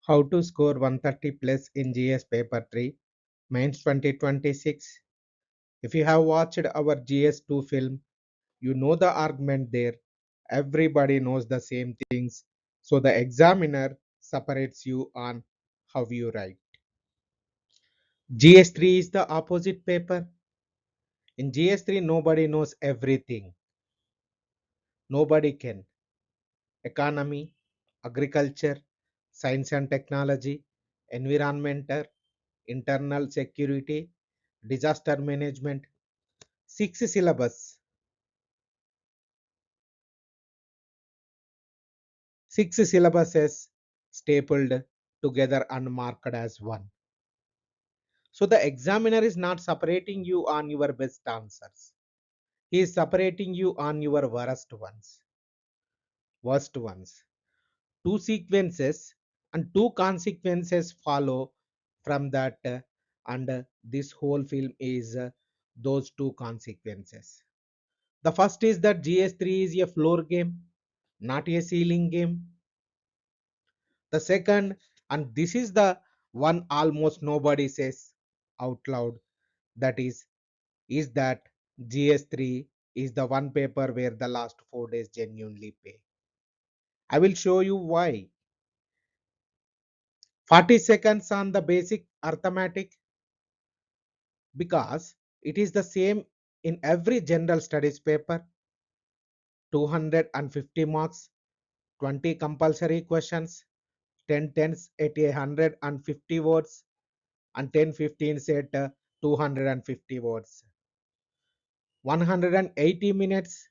How to score 130 plus in GS paper 3 Mains 2026. If you have watched our GS2 film, you know the argument there. Everybody knows the same things. So the examiner separates you on how you write. GS3 is the opposite paper. In GS3, nobody knows everything. Nobody can. Economy, agriculture, science and technology, environmental, internal security, disaster management. Six syllabus. Six syllabuses stapled together and marked as one. So the examiner is not separating you on your best answers. He is separating you on your worst ones. Worst ones. Two sequences and two consequences follow from that, and this whole film is those two consequences. The first is that GS3 is a floor game, not a ceiling game. The second, and this is the one almost nobody says out loud, that is that GS3 is the one paper where the last 4 days genuinely pay. I will show you why. 40 seconds on the basic arithmetic, because it is the same in every general studies paper. 250 marks, 20 compulsory questions, 10 tens at 150 words, and 10 15s at 250 words. 180 minutes,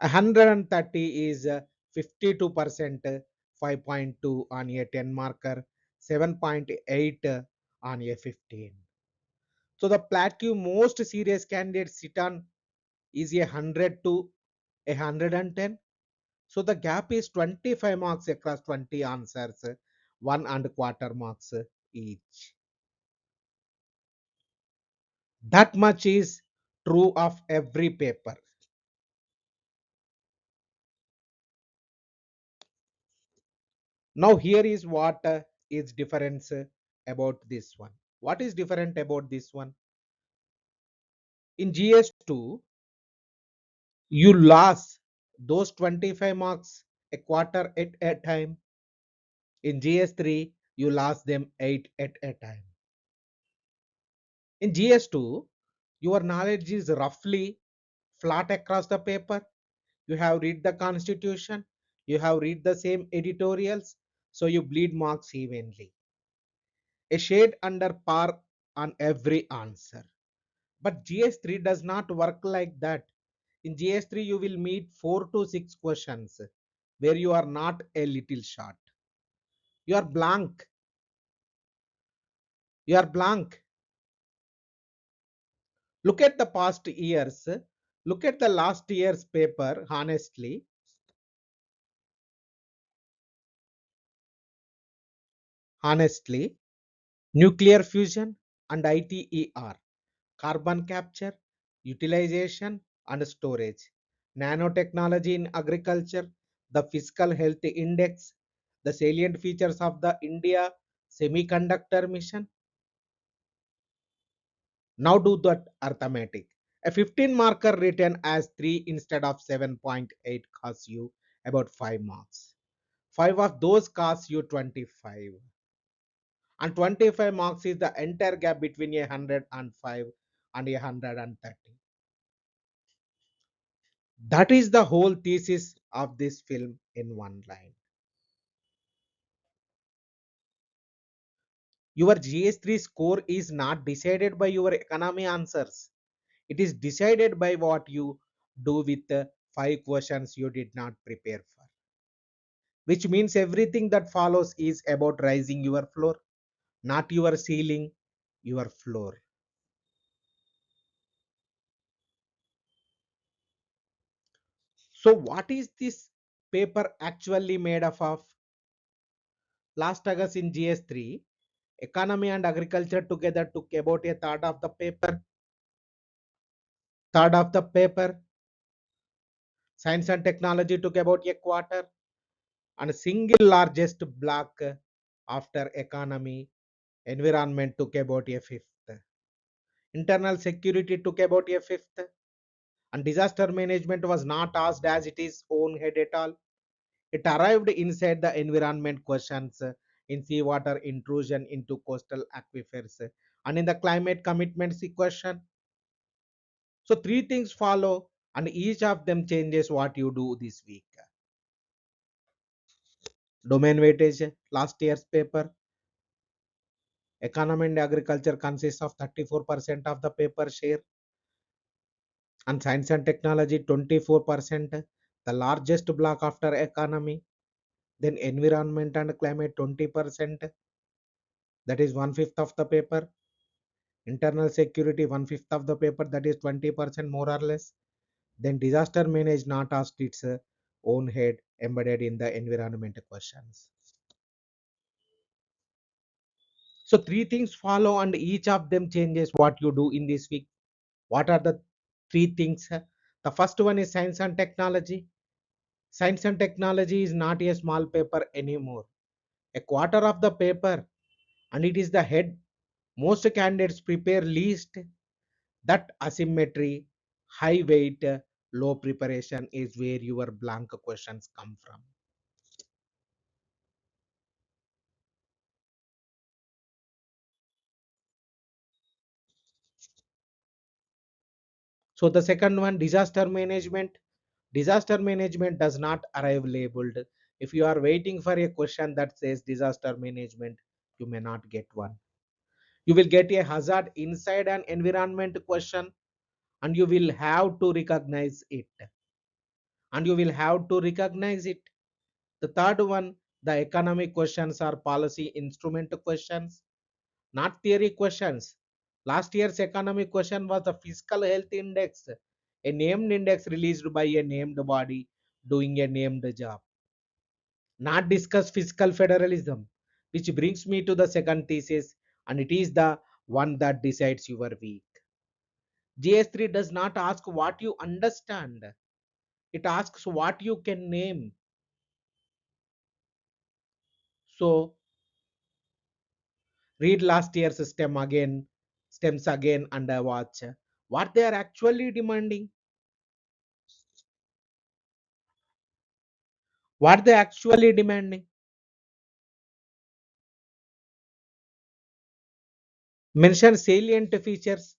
130 is 52%, 5.2 on a 10 marker, 7.8 on a 15. So the plateau most serious candidates sit on is 100 to 110. So the gap is 25 marks across 20 answers, 1.25 marks each. That much is true of every paper. Now here is what is difference about this one. What is different about this one? In GS2, you lost those 25 marks a quarter at a time. In GS3, you lost them 8 at a time. In GS2, your knowledge is roughly flat across the paper. You have read the constitution, you have read the same editorials, so you bleed marks evenly. A shade under par on every answer. But GS3 does not work like that. In GS3, you will meet 4 to 6 questions where you are not a little short. You are blank. You are blank. Look at the past years. Look at the last year's paper, honestly. Honestly, nuclear fusion and ITER, carbon capture, utilization and storage, nanotechnology in agriculture, the fiscal health index, the salient features of the India semiconductor mission. Now do that arithmetic. A 15 marker written as 3 instead of 7.8 costs you about 5 marks. 5 of those costs you 25. And 25 marks is the entire gap between 105 and 130. That is the whole thesis of this film in one line. Your GS3 score is not decided by your economy answers. It is decided by what you do with the 5 questions you did not prepare for. Which means everything that follows is about raising your floor, not your ceiling, your floor. So, what is this paper actually made of? Last August in GS3, economy and agriculture together took about a third of the paper. Third of the paper. Science and technology took about a quarter, and single largest block after economy, environment took about a fifth, internal security took about a fifth, and disaster management was not asked as it is own head at all. It arrived inside the environment questions in seawater intrusion into coastal aquifers and in the climate commitments question. So three things follow and each of them changes what you do this week. Domain weightage, last year's paper, economy and agriculture consists of 34% of the paper share and science and technology 24%, the largest block after economy, then environment and climate 20%, that is one fifth of the paper, internal security one fifth of the paper, that is 20% more or less, then disaster manage not asked its own head embedded in the environment questions. So three things follow and each of them changes what you do in this week. What are the three things? The first one is science and technology. Science and technology is not a small paper anymore. A quarter of the paper and it is the head most candidates prepare least. That asymmetry, high weight, low preparation is where your blank questions come from. So the second one, disaster management. Disaster management does not arrive labeled. If you are waiting for a question that says disaster management, you may not get one. You will get a hazard inside an environment question and you will have to recognize it. And you will have to recognize it. The third one, the economic questions are policy instrument questions, not theory questions. Last year's economic question was the fiscal health index, a named index released by a named body doing a named job. Not discuss fiscal federalism, which brings me to the second thesis, and it is the one that decides your week. GS3 does not ask what you understand, it asks what you can name. So read last year's stems again, and watch what they are actually demanding. What they actually demanding. Mention salient features.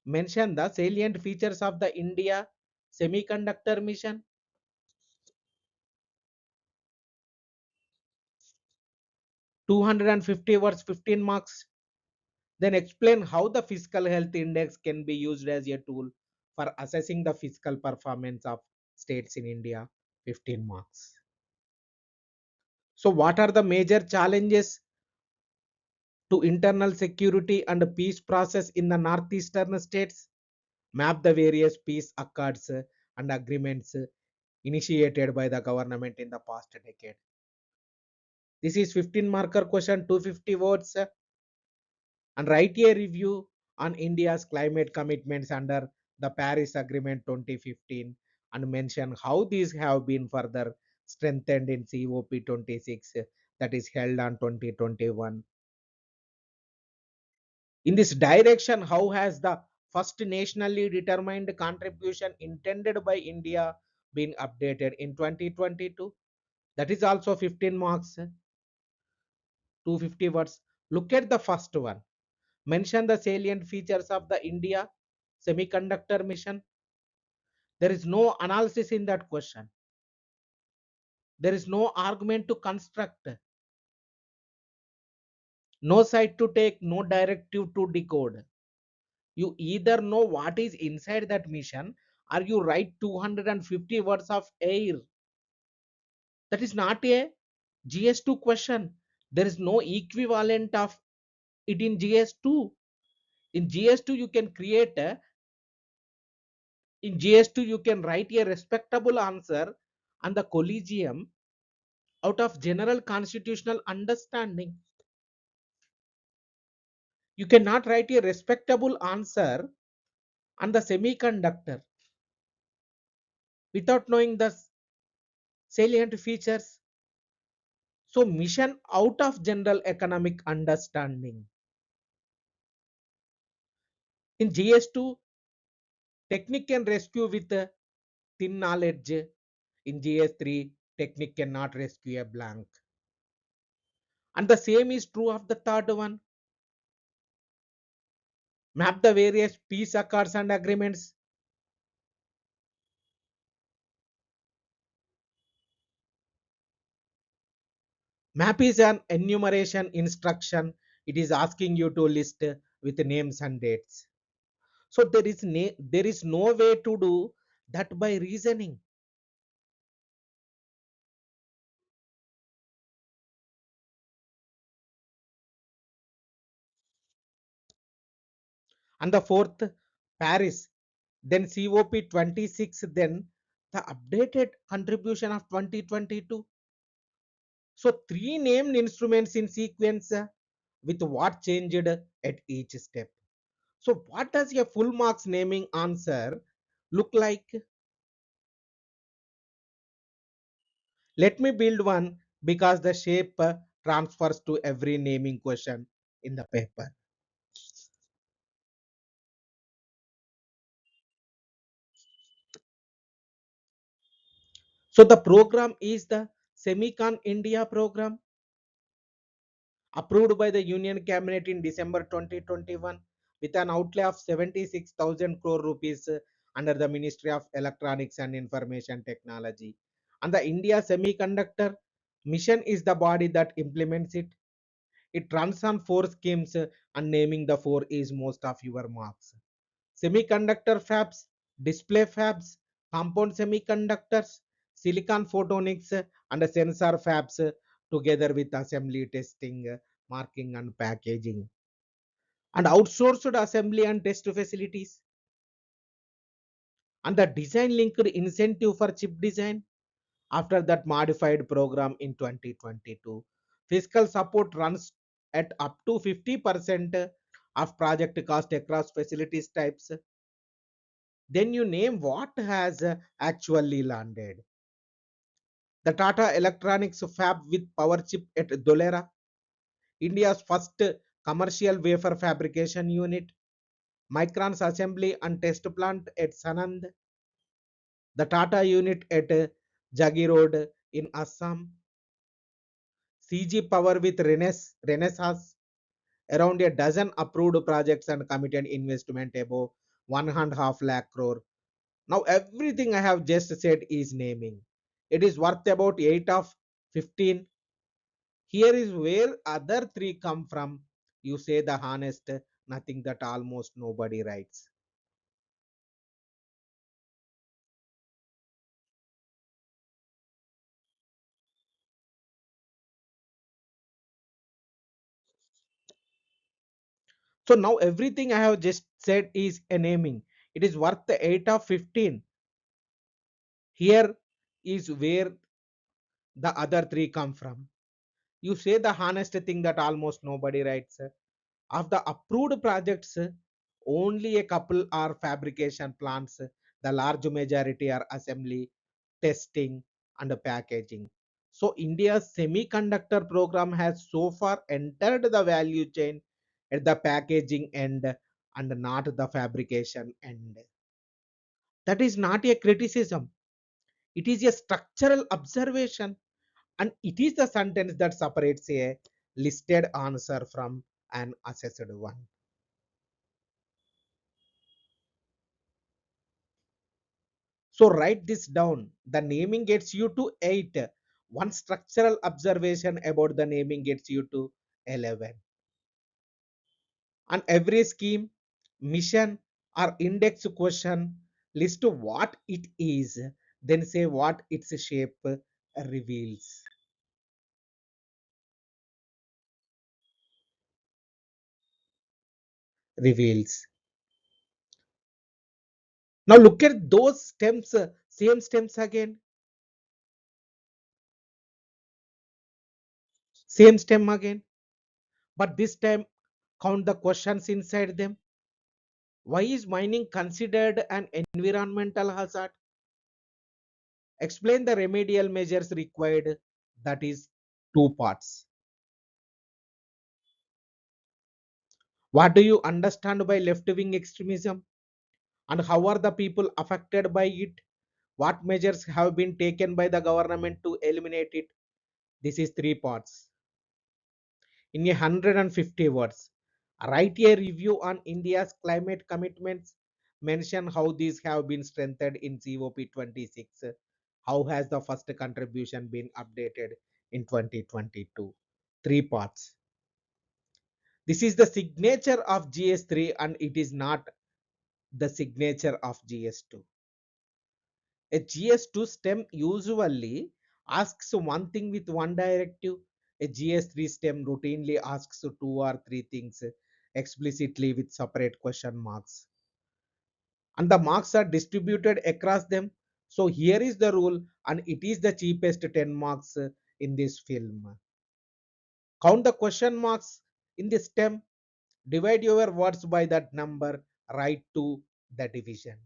Mention the salient features of the India semiconductor mission. 250 words, 15 marks. Then explain how the fiscal health index can be used as a tool for assessing the fiscal performance of states in India. 15 marks. So what are the major challenges to internal security and peace process in the northeastern states? Map the various peace accords and agreements initiated by the government in the past decade. This is 15 marker question, 250 words, and write a review on India's climate commitments under the Paris Agreement 2015 and mention how these have been further strengthened in COP26 that is held on 2021. In this direction, how has the first nationally determined contribution intended by India been updated in 2022? That is also 15 marks, 250 words. Look at the first one. Mention the salient features of the India semiconductor mission. There is no analysis in that question. There is no argument to construct, no side to take, no directive to decode. You either know what is inside that mission or you write 250 words of air. That is not a GS2 question. There is no equivalent of it in GS2. In GS2 you can create a, in GS2 you can write a respectable answer on the collegium out of general constitutional understanding. You cannot write a respectable answer on the semiconductor without knowing the salient features. So mission out of general economic understanding. In GS2, technique can rescue with thin knowledge. In GS3, technique cannot rescue a blank. And the same is true of the third one. Map the various peace accords and agreements. Map is an enumeration instruction. It is asking you to list with names and dates. So there is no way to do that by reasoning. And the fourth, Paris, then COP26, then the updated contribution of 2022. So three named instruments in sequence with what changed at each step. So what does a full marks naming answer look like? Let me build one because the shape transfers to every naming question in the paper. So the program is the Semicon India program approved by the Union Cabinet in December 2021 with an outlay of 76,000 crore rupees under the Ministry of Electronics and Information Technology. And the India Semiconductor Mission is the body that implements it. It runs on four schemes and naming the four is most of your marks. Semiconductor fabs, display fabs, compound semiconductors, silicon photonics, and sensor fabs together with assembly testing, marking, and packaging. And outsourced assembly and test facilities. And the design linked incentive for chip design after that modified program in 2022. Fiscal support runs at up to 50% of project cost across facilities types. Then you name what has actually landed. The Tata Electronics fab with power chip at Dholera, India's first commercial wafer fabrication unit, Micron's assembly and test plant at Sanand, the Tata unit at Jagi Road in Assam, CG Power with Renaissance, around a dozen approved projects and committed investment above 1.5 lakh crore. Now everything I have just said is naming. It is worth about 8 of 15. Here is where other three come from. You say the honest, nothing that almost nobody writes. So now everything I have just said is a naming. It is worth the 8 of 15. Here is where the other three come from. You say the honest thing that almost nobody writes. Of the approved projects, only a couple are fabrication plants. The large majority are assembly, testing, and packaging. So India's semiconductor program has so far entered the value chain at the packaging end and not the fabrication end. That is not a criticism. It is a structural observation, and it is the sentence that separates a listed answer from an assessed one. So write this down. The naming gets you to 8. One structural observation about the naming gets you to 11. On every scheme, mission, or index question, list what it is, then say what its shape reveals. Reveals. Now look at those stems, same stems again, same stem again, but this time count the questions inside them. Why is mining considered an environmental hazard? Explain the remedial measures required. That is two parts. What do you understand by left wing extremism and how are the people affected by it? What measures have been taken by the government to eliminate it? This is three parts. In 150 words, write a review on India's climate commitments. Mention how these have been strengthened in COP26. How has the first contribution been updated in 2022? Three parts. This is the signature of GS3 and it is not the signature of GS2. A GS2 stem usually asks one thing with one directive. A GS3 stem routinely asks two or three things explicitly with separate question marks. And the marks are distributed across them. So here is the rule, and it is the cheapest 10 marks in this film. Count the question marks in the stem, divide your words by that number, write to the division.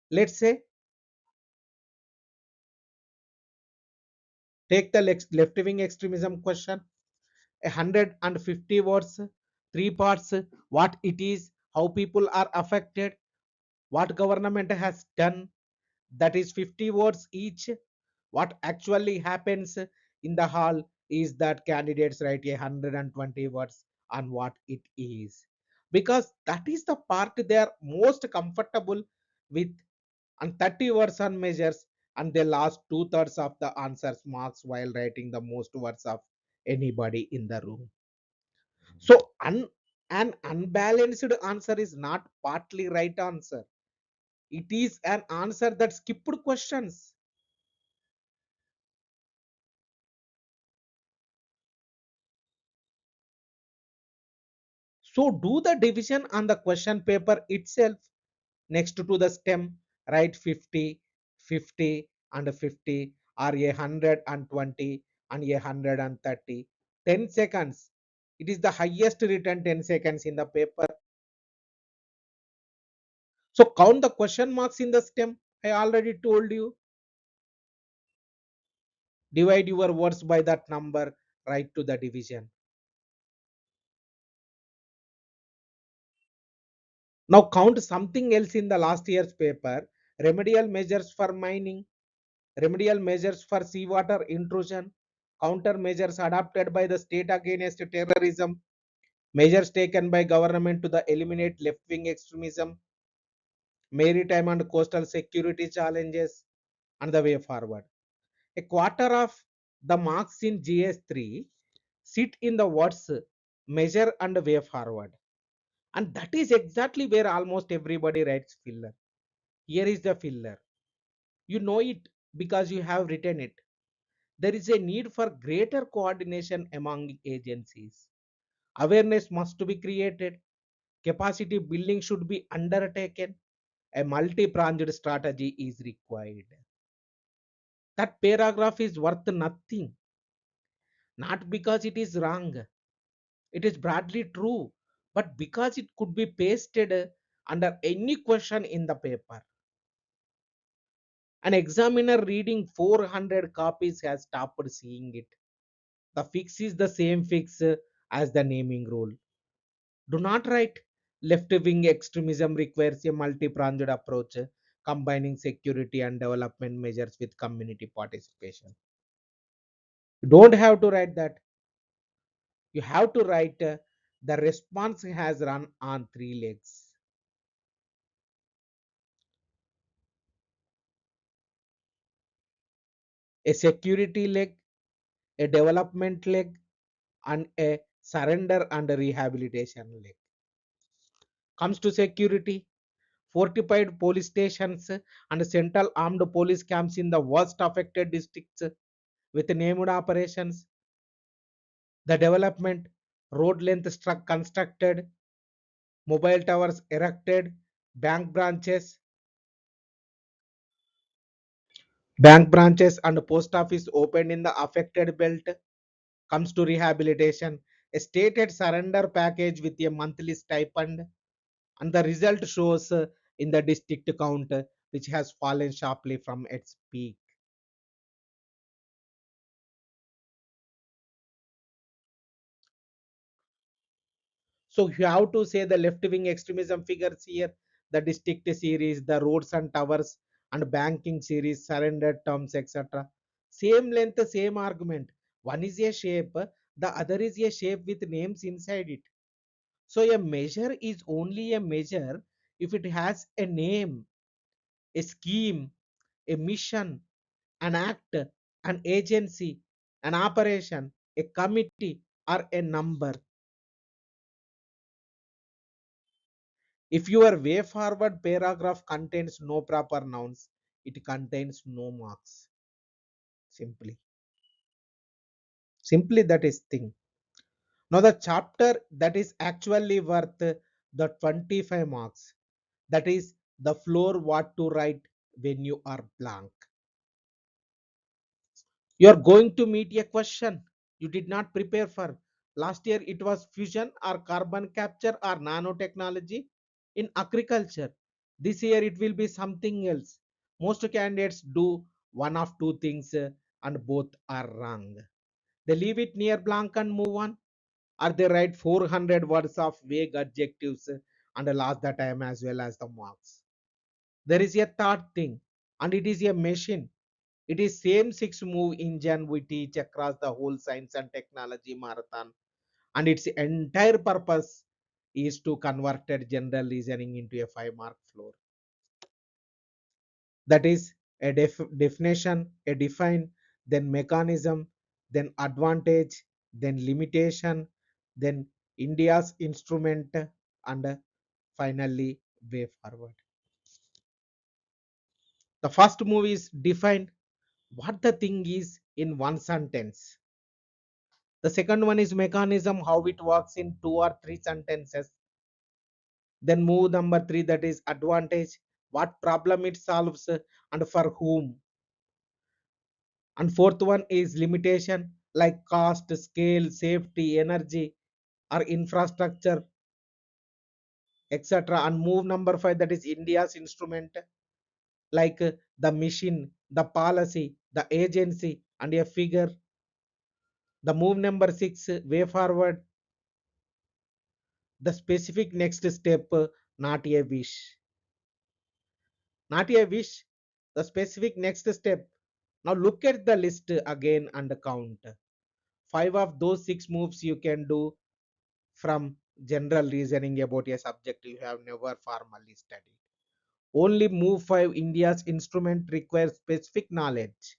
Let's say take the left wing extremism question, 150 words, three parts, what it is, how people are affected, what government has done, that is 50 words each. What actually happens in the hall is that candidates write 120 words on what it is, because that is the part they are most comfortable with, and 30 words on measures, and they lost two-thirds of the answers marks while writing the most words of anybody in the room. So an unbalanced answer is not partly right answer. It is an answer that skipped questions. So do the division on the question paper itself. Next to the stem, write 50, 50 and 50 or 120 and 130. 10 seconds. It is the highest written 10 seconds in the paper. So count the question marks in the stem. I already told you. Divide your words by that number, write to the division. Now count something else in the last year's paper. Remedial measures for mining, remedial measures for seawater intrusion, countermeasures adopted by the state against terrorism, measures taken by government to the eliminate left-wing extremism, maritime and coastal security challenges, and the way forward. A quarter of the marks in GS3 sit in the words measure and way forward. And that is exactly where almost everybody writes filler. Here is the filler. You know it because you have written it. There is a need for greater coordination among agencies. Awareness must be created. Capacity building should be undertaken. A multi-pronged strategy is required. That paragraph is worth nothing, not because it is wrong, it is broadly true, but because it could be pasted under any question in the paper. An examiner reading 400 copies has stopped seeing it. The fix is the same fix as the naming rule. Do not write left wing extremism requires a multi pronged approach combining security and development measures with community participation. You don't have to write that. You have to write the response has run on three legs: a security leg, a development leg, and a surrender and rehabilitation leg. Comes to security, fortified police stations and central armed police camps in the worst affected districts with named operations. The development, road length struck constructed, mobile towers erected, bank branches, bank branches and post office opened in the affected belt. Comes to rehabilitation, a stated surrender package with a monthly stipend, and the result shows in the district count which has fallen sharply from its peak. So you have to say the left-wing extremism figures here, the district series, the roads and towers, and banking series, surrender terms, etc. Same length, same argument. One is a shape, the other is a shape with names inside it. So a measure is only a measure if it has a name, a scheme, a mission, an act, an agency, an operation, a committee, or a number. If your way forward paragraph contains no proper nouns, it contains no marks. Simply. Simply that is thing. Now the chapter that is actually worth the 25 marks. That is the floor what to write when you are blank. You are going to meet a question you did not prepare for. Last year it was fusion or carbon capture or nanotechnology in agriculture. This year it will be something else. Most candidates do one of two things and both are wrong. They leave it near blank and move on, or they write 400 words of vague adjectives and lost the time as well as the marks. There is a third thing, and it is a machine. It is same six move engine we teach across the whole science and technology marathon, and its entire purpose is to convert general reasoning into a 5 mark floor. That is a definition, a define, then mechanism, then advantage, then limitation, then India's instrument, and finally way forward. The first move is define what the thing is in one sentence. The second one is mechanism, how it works in two or three sentences. Then move number three, that is advantage, what problem it solves and for whom. And fourth one is limitation, like cost, scale, safety, energy, or infrastructure, etc. And move number five, that is India's instrument, like the mission, the policy, the agency, and a figure. The move number six, way forward, the specific next step, not a wish. Not a wish, the specific next step. Now look at the list again and count. Five of those six moves you can do from general reasoning about a subject you have never formally studied. Only move five, India's instrument, requires specific knowledge.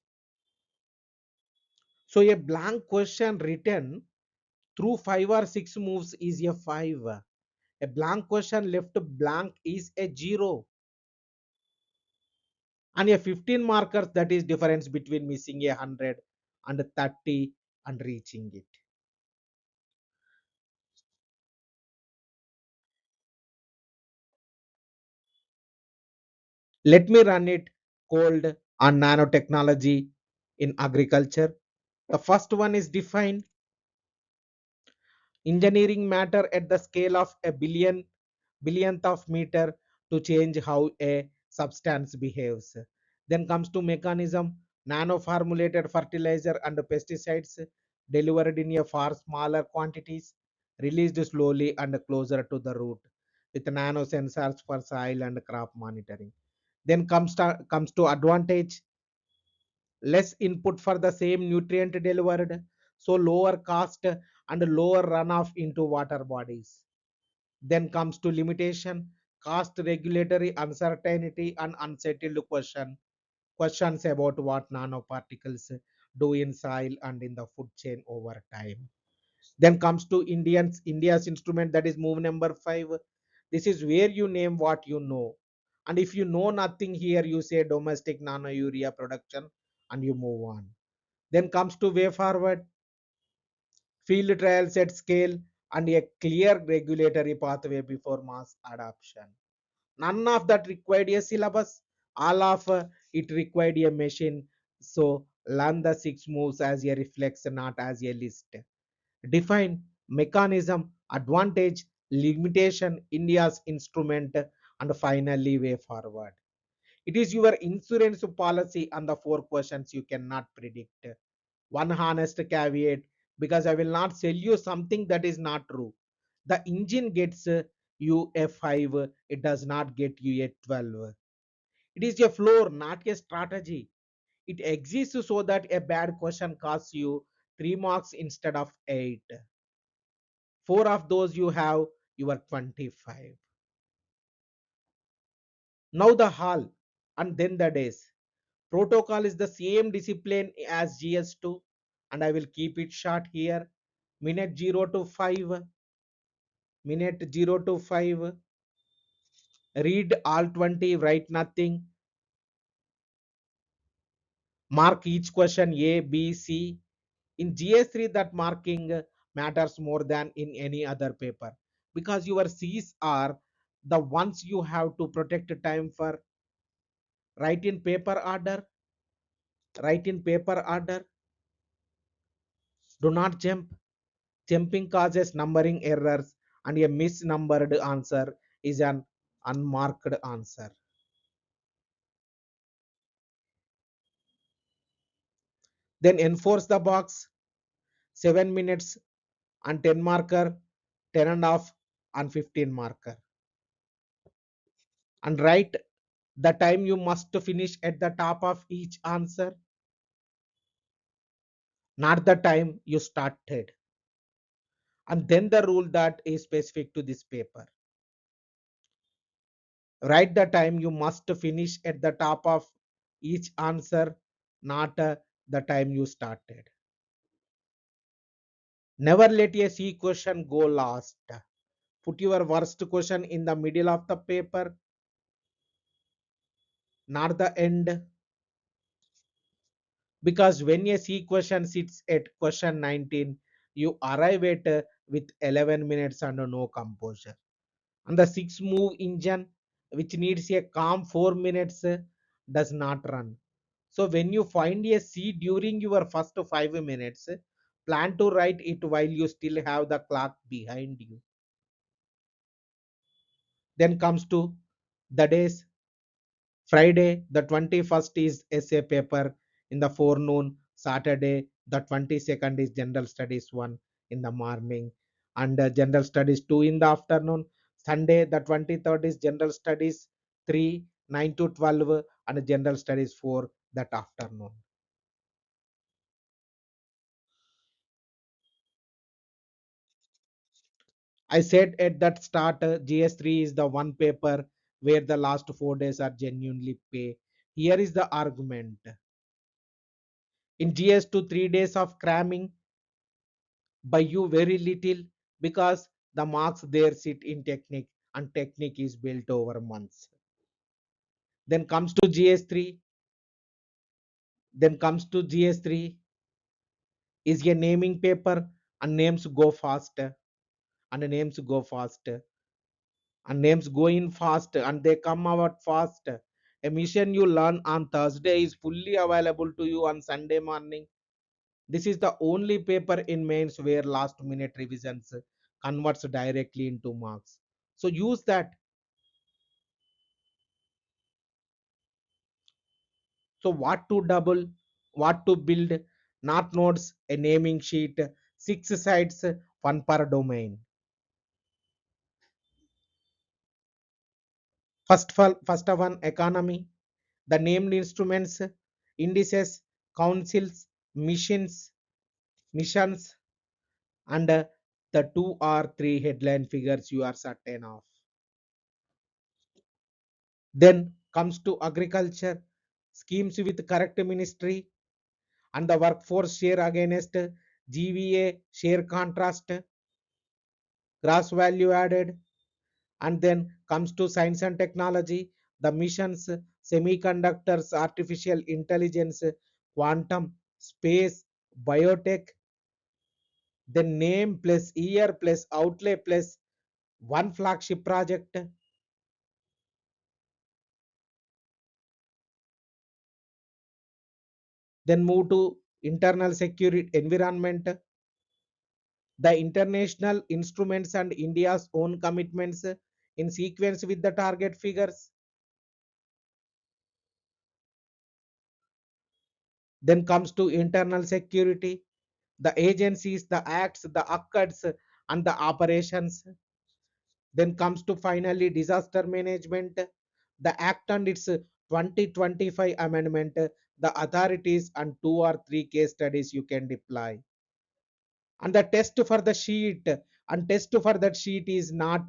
So a blank question written through five or six moves is a five. A blank question left blank is a zero. And a 15 markers, that is difference between missing 100 and 30 and reaching it. Let me run it cold on nanotechnology in agriculture. The first one is define engineering matter at the scale of a billionth of meter to change how a substance behaves. Then comes to mechanism, nano formulated fertilizer and pesticides delivered in a far smaller quantities, released slowly and closer to the root with nano sensors for soil and crop monitoring. Then comes to advantage, less input for the same nutrient delivered, so lower cost and lower runoff into water bodies. Then comes to limitation, cost, regulatory uncertainty, and unsettled questions about what nanoparticles do in soil and in the food chain over time. Then comes to India's instrument, that is move number five. This is where you name what you know. And if you know nothing here, you say domestic nano urea production and you move on. Then comes to way forward, field trials at scale, and a clear regulatory pathway before mass adoption. None of that required a syllabus. All of it required a machine. So learn the six moves as a reflex, not as a list. Define mechanism, advantage, limitation, India's instrument, and finally way forward. It is your insurance policy on the four questions you cannot predict. One honest caveat, because I will not sell you something that is not true. The engine gets you a 5, it does not get you a 12. It is a floor, not a strategy. It exists so that a bad question costs you 3 marks instead of 8. 4 of those you have, you are 25. Now the hall and then the days. Protocol is the same discipline as GS2, and I will keep it short here. Minute 0 to 5, minute 0 to 5, read all 20, write nothing, mark each question A, B, C. In GS3, that marking matters more than in any other paper because your C's are the ones you have to protect time for. Write in paper order, write in paper order, do not jump. Jumping causes numbering errors, and a misnumbered answer is an unmarked answer. Then enforce the box 7 minutes and 10 marker, 10 and a half and 15 marker. And write the time you must finish at the top of each answer, not the time you started. And then the rule that is specific to this paper. Write the time you must finish at the top of each answer, not the time you started. Never let a C question go last. Put your worst question in the middle of the paper, not the end. Because when a C question sits at question 19, you arrive at with 11 minutes and no composure. And the 6 move engine, which needs a calm 4 minutes, does not run. So when you find a C during your first 5 minutes, plan to write it while you still have the clock behind you. Then comes to the days. Friday, the 21st is essay paper in the forenoon. Saturday, the 22nd is general studies 1 in the morning and general studies 2 in the afternoon. Sunday, the 23rd is general studies 3, 9 to 12 and general studies 4 that afternoon. I said at that start, GS3 is the one paper where the last 4 days are genuinely pay. Here is the argument. In GS2, 3 days of cramming by you very little because the marks there sit in technique and technique is built over months. Then comes to GS3. Then comes to GS3 is a naming paper and names go faster and names go faster and names go in fast and they come out fast. A mission you learn on Thursday is fully available to you on Sunday morning. This is the only paper in mains where last minute revisions converts directly into marks. So use that. So what to double, what to build, not nodes, a naming sheet, 6 sites, one per domain. First of one economy, the named instruments, indices, councils, missions, and the 2 or 3 headline figures you are certain of. Then comes to agriculture, schemes with correct ministry, and the workforce share against GVA share contrast, gross value added, and then comes to science and technology, the missions, semiconductors, artificial intelligence, quantum, space, biotech, then name plus year plus outlay plus one flagship project. Then move to internal security environment, the international instruments and India's own commitments in sequence with the target figures. Then comes to internal security, the agencies, the acts, the occurs, and the operations. Then comes to finally disaster management, the act and its 2025 amendment, the authorities, and two or three case studies you can deploy. And the test for the sheet, and test for that sheet is not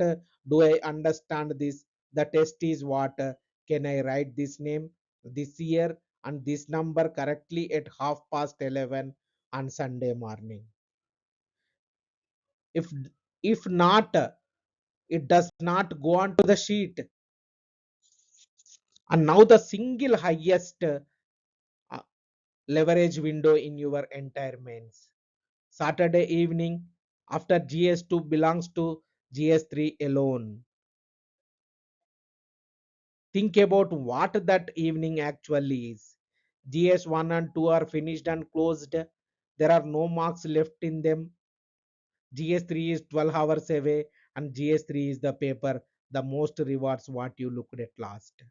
do I understand this. The test is what, can I write this name, this year, and this number correctly at 11:30 on Sunday morning. If not, it does not go on to the sheet. And now the single highest leverage window in your entire mains, Saturday evening after GS2 belongs to GS3 alone. Think about what that evening actually is. GS1 and 2 are finished and closed. There are no marks left in them. GS3 is 12 hours away, and GS3 is the paper the most rewards what you looked at last.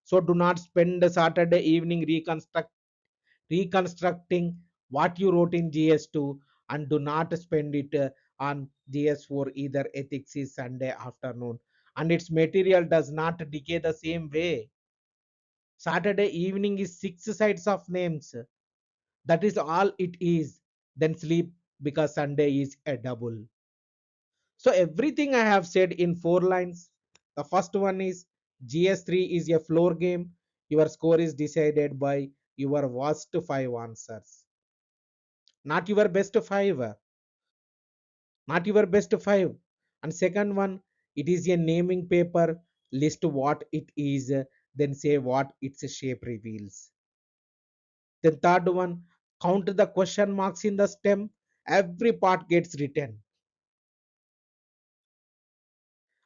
So do not spend the Saturday evening reconstructing what you wrote in GS2, and do not spend it on GS4 either. Ethics is Sunday afternoon, and its material does not decay the same way. Saturday evening is six sides of names. That is all it is. Then sleep, because Sunday is a double. So everything I have said in 4 lines. The first one is GS3 is a floor game. Your score is decided by your worst five answers, not your best five, not your best five. And second one, it is a naming paper. List what it is, then say what its shape reveals. Then third one, count the question marks in the stem. Every part gets written.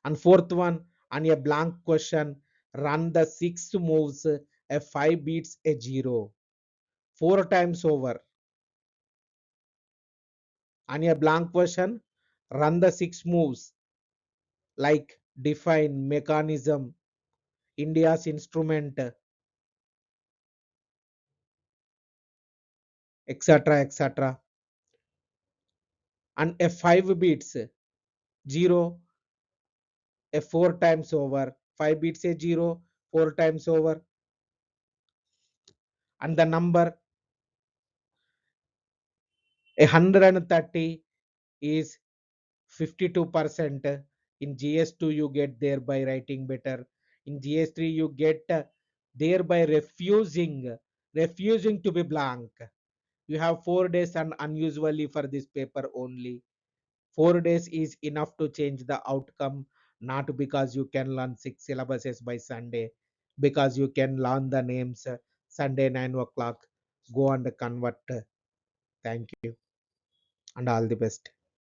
And fourth one, on a blank question, run the six moves, a five beats a zero, four times over. On a blank question, run the six moves like define, mechanism, India's instrument, etc. etc. And a five beats zero, a four times over, five beats a zero, four times over, and the number 130 is 52%. In GS2 you get there by writing better. In GS3 you get there by refusing to be blank. You have 4 days, and unusually for this paper only 4 days is enough to change the outcome. Not because you can learn six syllabuses by Sunday, because you can learn the names Sunday 9 o'clock, go and convert. Thank you and all the best.